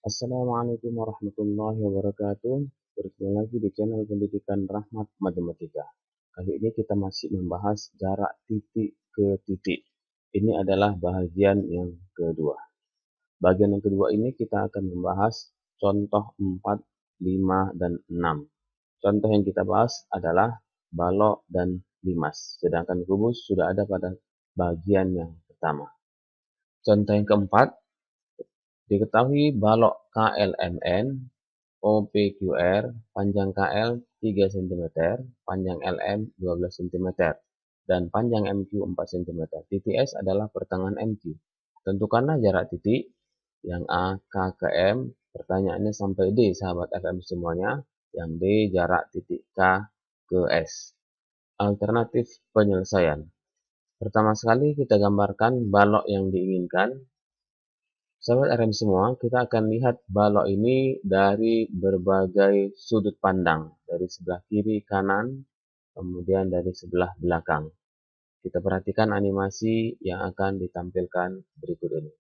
Assalamualaikum warahmatullahi wabarakatuh. Bertemu lagi di channel Pendidikan Rahmat Matematika. Kali ini kita masih membahas jarak titik ke titik. Ini adalah bagian yang kedua. Bagian yang kedua ini kita akan membahas contoh 4, 5, dan 6. Contoh yang kita bahas adalah balok dan limas. Sedangkan kubus sudah ada pada bagian yang pertama. Contoh yang keempat, diketahui balok KLMN, OPQR, panjang KL 3 cm, panjang LM 12 cm, dan panjang MQ 4 cm. Titik S adalah pertengahan MQ. Tentukanlah jarak titik yang A, K ke M. Pertanyaannya sampai D, sahabat FM semuanya. Yang D, jarak titik K ke S. Alternatif penyelesaian. Pertama sekali kita gambarkan balok yang diinginkan. Sahabat RM semua, kita akan lihat balok ini dari berbagai sudut pandang. Dari sebelah kiri, kanan, kemudian dari sebelah belakang. Kita perhatikan animasi yang akan ditampilkan berikut ini.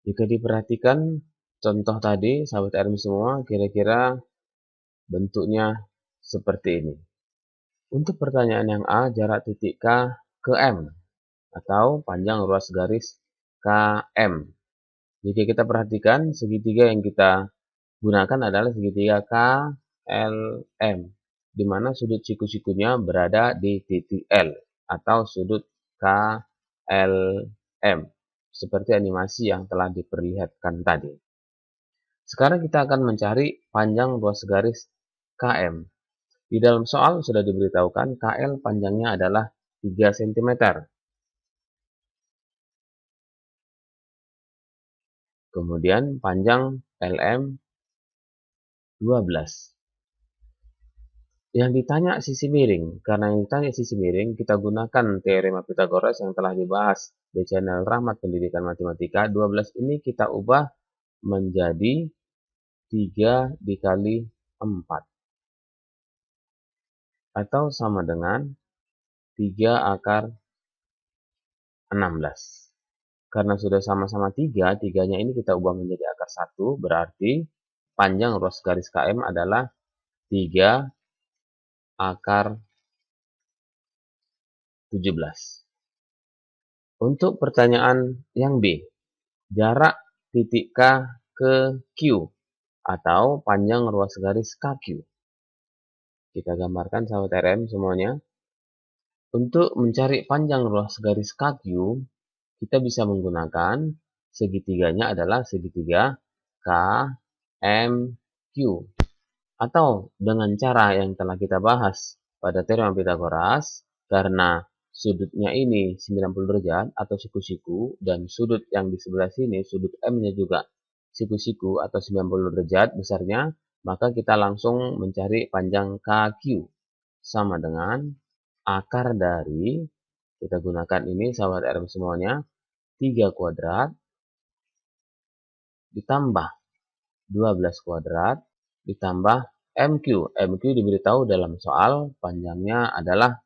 Jika diperhatikan contoh tadi, sahabat RM semua, kira-kira bentuknya seperti ini. Untuk pertanyaan yang A, jarak titik K ke M, atau panjang ruas garis KM. Jika kita perhatikan, segitiga yang kita gunakan adalah segitiga KLM, di mana sudut siku-sikunya berada di titik L, atau sudut KLM, seperti animasi yang telah diperlihatkan tadi. Sekarang kita akan mencari panjang ruas garis KM. Di dalam soal sudah diberitahukan KL panjangnya adalah 3 cm. Kemudian panjang LM 12. Yang ditanya sisi miring. Karena yang ditanya sisi miring, kita gunakan teorema Pythagoras yang telah dibahas di channel Rahmat Pendidikan Matematika. 12 ini kita ubah menjadi 3 dikali 4. Atau sama dengan 3 akar 16. Karena sudah sama-sama 3, 3-nya ini kita ubah menjadi akar 1, berarti panjang ruas garis KM adalah 3 akar 17. Untuk pertanyaan yang B, jarak titik K ke Q atau panjang ruas garis KQ. Kita gambarkan sahabat RM semuanya. Untuk mencari panjang ruas garis KQ, kita bisa menggunakan segitiganya adalah segitiga KMQ. Atau dengan cara yang telah kita bahas pada teorema Pythagoras, karena sudutnya ini 90 derajat atau siku-siku, dan sudut yang di sebelah sini, sudut M-nya juga siku-siku atau 90 derajat besarnya, maka kita langsung mencari panjang KQ. Sama dengan akar dari, kita gunakan ini sahabat RM semuanya, 3 kuadrat ditambah 12 kuadrat ditambah MQ. MQ diberitahu dalam soal panjangnya adalah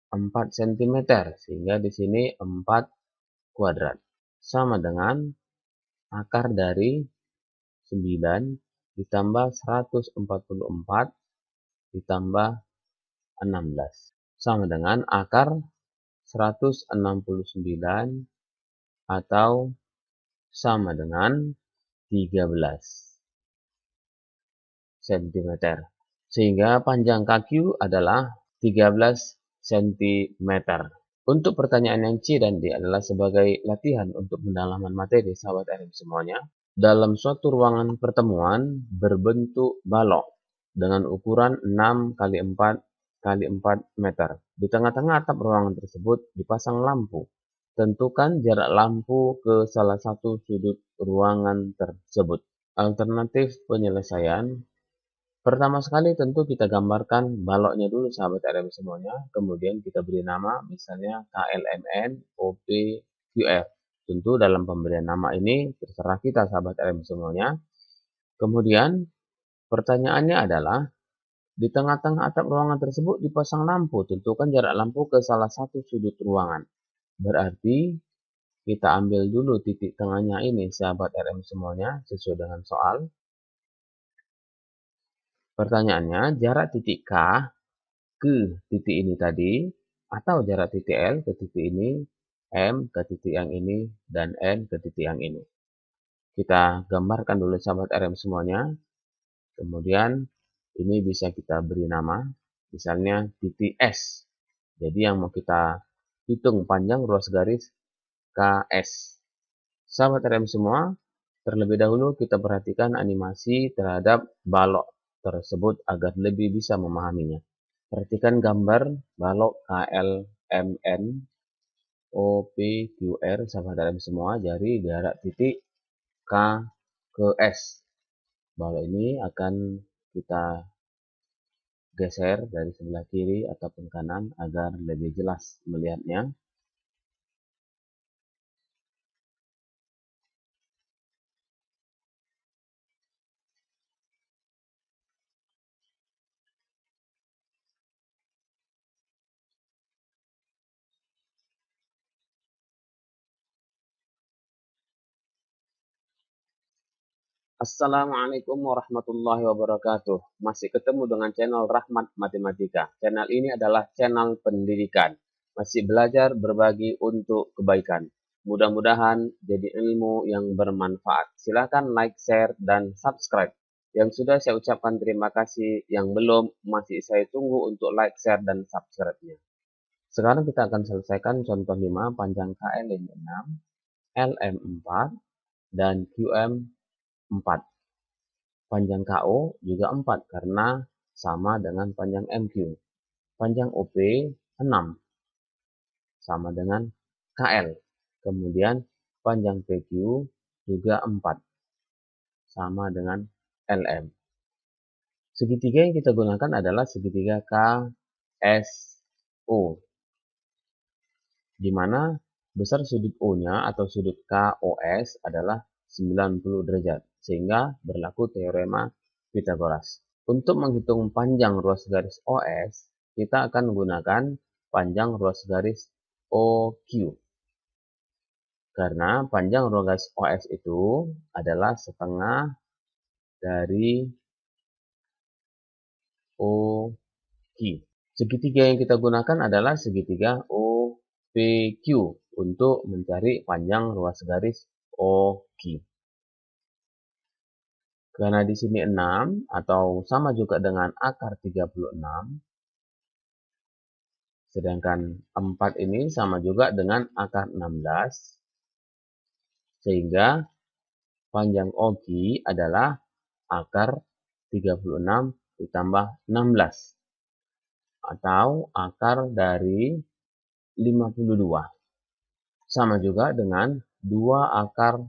4 cm, sehingga di sini 4 kuadrat. Sama dengan akar dari 9 ditambah 144 ditambah 16. Sama dengan akar 169 atau sama dengan 13 cm. Sehingga panjang KQ adalah 13 cm. Untuk pertanyaan yang C dan D adalah sebagai latihan untuk pendalaman materi sahabat RM semuanya. Dalam suatu ruangan pertemuan berbentuk balok dengan ukuran 6 x 4 x 4 meter. Di tengah-tengah atap ruangan tersebut dipasang lampu. Tentukan jarak lampu ke salah satu sudut ruangan tersebut. Alternatif penyelesaian. Pertama sekali tentu kita gambarkan baloknya dulu sahabat RM semuanya, kemudian kita beri nama misalnya KLMN, OP, QR. Tentu dalam pemberian nama ini terserah kita sahabat RM semuanya. Kemudian pertanyaannya adalah di tengah-tengah atap ruangan tersebut dipasang lampu. Tentukan jarak lampu ke salah satu sudut ruangan. Berarti kita ambil dulu titik tengahnya ini sahabat RM semuanya sesuai dengan soal. Pertanyaannya, jarak titik K ke titik ini tadi, atau jarak titik L ke titik ini, M ke titik yang ini, dan N ke titik yang ini. Kita gambarkan dulu sahabat RM semuanya. Kemudian ini bisa kita beri nama, misalnya titik S. Jadi yang mau kita hitung panjang ruas garis KS. Sahabat RM semua, terlebih dahulu kita perhatikan animasi terhadap balok tersebut agar lebih bisa memahaminya. Perhatikan gambar balok KLMN OPQR sahabat RM semua dari jarak titik K ke S. Balok ini akan kita geser dari sebelah kiri ataupun kanan agar lebih jelas melihatnya. Assalamualaikum warahmatullahi wabarakatuh. Masih ketemu dengan channel Rahmat Matematika. Channel ini adalah channel pendidikan. Masih belajar berbagi untuk kebaikan. Mudah-mudahan jadi ilmu yang bermanfaat. Silakan like, share, dan subscribe. Yang sudah saya ucapkan terima kasih. Yang belum masih saya tunggu untuk like, share, dan subscribe-nya. Sekarang kita akan selesaikan contoh 5 panjang KL 6, LM 4, dan QM 4. Panjang KO juga 4 karena sama dengan panjang MQ. Panjang OP 6 sama dengan KL. Kemudian panjang PQ juga 4 sama dengan LM. Segitiga yang kita gunakan adalah segitiga KSO, di mana besar sudut O-nya atau sudut KOS adalah 90 derajat, sehingga berlaku teorema Pythagoras. Untuk menghitung panjang ruas garis OS, kita akan menggunakan panjang ruas garis OQ. Karena panjang ruas garis OS itu adalah setengah dari OQ. Segitiga yang kita gunakan adalah segitiga OPQ untuk mencari panjang ruas garis OQ. Karena di sini 6 atau sama juga dengan akar 36, sedangkan 4 ini sama juga dengan akar 16, sehingga panjang OQ adalah akar 36 ditambah 16, atau akar dari 52. Sama juga dengan 2 akar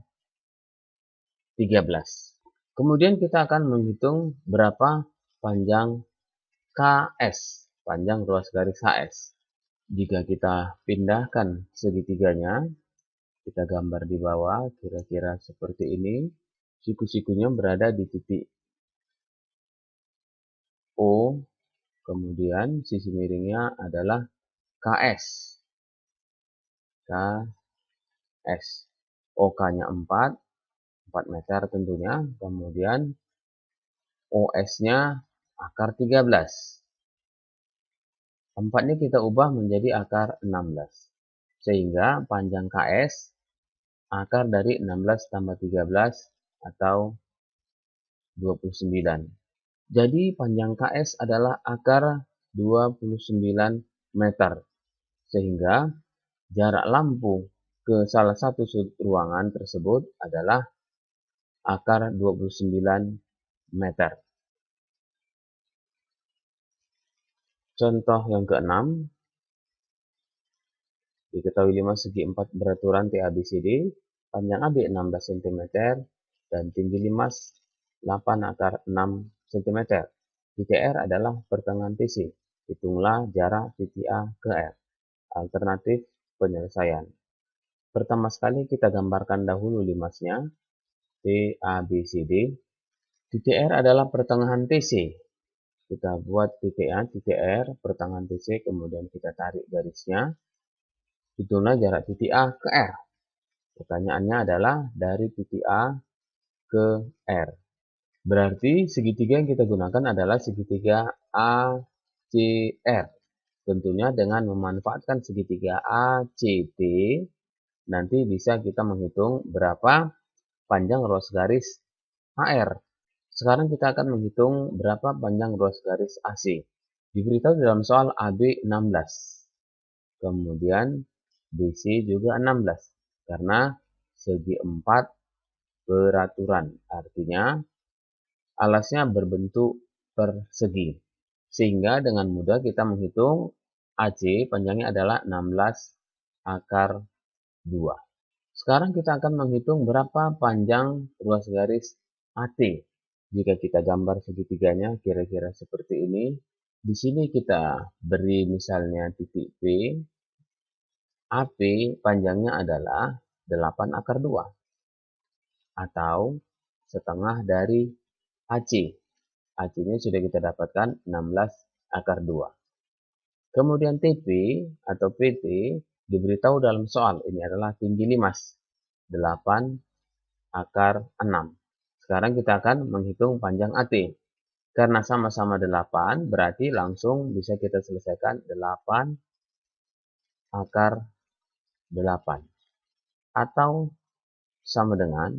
13. Kemudian kita akan menghitung berapa panjang KS, panjang ruas garis HS. Jika kita pindahkan segitiganya, kita gambar di bawah kira-kira seperti ini. Siku-sikunya berada di titik O, kemudian sisi miringnya adalah KS. KS. OK-nya 4 meter tentunya, kemudian OS-nya akar 13. 4-nya kita ubah menjadi akar 16. Sehingga panjang KS akar dari 16 tambah 13 atau 29. Jadi panjang KS adalah akar 29 meter. Sehingga jarak lampu ke salah satu sudut ruangan tersebut adalah akar 29 meter. Contoh yang keenam, diketahui 5 segi 4 beraturan TABCD, panjang AB 16 cm, dan tinggi 5 8 akar 6 cm. Titik R adalah pertengahan TC. Hitunglah jarak titik A ke R. Alternatif penyelesaian. Pertama sekali kita gambarkan dahulu limasnya. T, A, B, C, D. Titik R adalah pertengahan TC. Kita buat titik A, titik R, pertengahan TC, kemudian kita tarik garisnya. Hitunglah jarak titik A ke R. Pertanyaannya adalah dari titik A ke R. Berarti segitiga yang kita gunakan adalah segitiga ACR. Tentunya dengan memanfaatkan segitiga ACT, nanti bisa kita menghitung berapa panjang ruas garis AR. Sekarang kita akan menghitung berapa panjang ruas garis AC. Diberitahu dalam soal AB 16. Kemudian BC juga 16. Karena segi 4 beraturan. Artinya alasnya berbentuk persegi. Sehingga dengan mudah kita menghitung AC panjangnya adalah 16 akar 2. Sekarang kita akan menghitung berapa panjang ruas garis AT. Jika kita gambar segitiganya kira-kira seperti ini. Di sini kita beri misalnya titik P. AP panjangnya adalah 8 akar 2. Atau setengah dari AC. AC-nya sudah kita dapatkan 16 akar 2. Kemudian TP atau PT diberitahu dalam soal ini adalah tinggi limas 8 akar 6. Sekarang kita akan menghitung panjang AT. Karena sama-sama 8 berarti langsung bisa kita selesaikan 8 akar 8. Atau sama dengan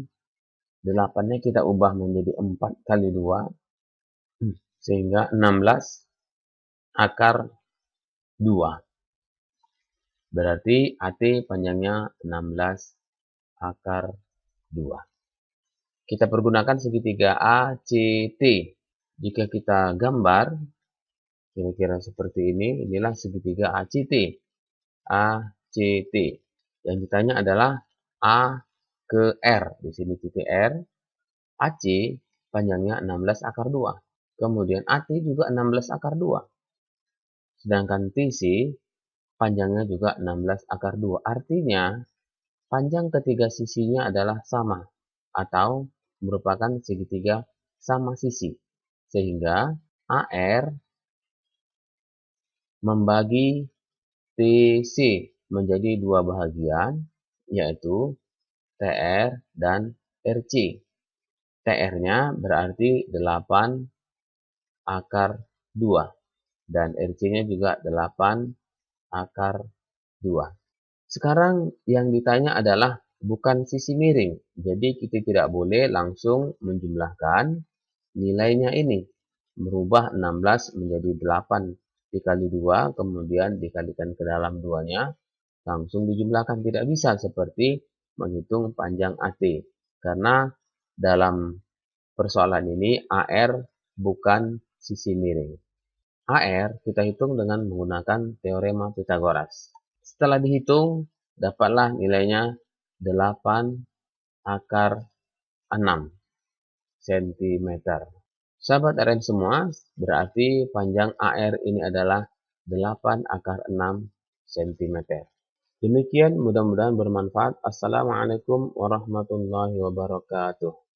8-nya kita ubah menjadi 4 kali 2. Sehingga 16 akar 2. Berarti AT panjangnya 16 akar 2. Kita pergunakan segitiga ACT. Jika kita gambar, kira-kira seperti ini, inilah segitiga ACT. ACT. Yang ditanya adalah A ke R. Di sini titik R. AC panjangnya 16 akar 2. Kemudian AT juga 16 akar 2. Sedangkan TC panjangnya juga 16 akar 2. Artinya, panjang ketiga sisinya adalah sama atau merupakan segitiga sama sisi. Sehingga AR membagi TC menjadi dua bahagian, yaitu TR dan RC. TR-nya berarti 8 akar 2 dan RC-nya juga 8 akar 2. Sekarang yang ditanya adalah bukan sisi miring. Jadi kita tidak boleh langsung menjumlahkan nilainya ini. Merubah 16 menjadi 8 dikali 2, kemudian dikalikan ke dalam 2-nya. Langsung dijumlahkan. Tidak bisa seperti menghitung panjang AT. Karena dalam persoalan ini AR bukan sisi miring. AR kita hitung dengan menggunakan teorema Pythagoras. Setelah dihitung, dapatlah nilainya 8 akar 6 cm. Sahabat RM semua, berarti panjang AR ini adalah 8 akar 6 cm. Demikian, mudah-mudahan bermanfaat. Assalamualaikum warahmatullahi wabarakatuh.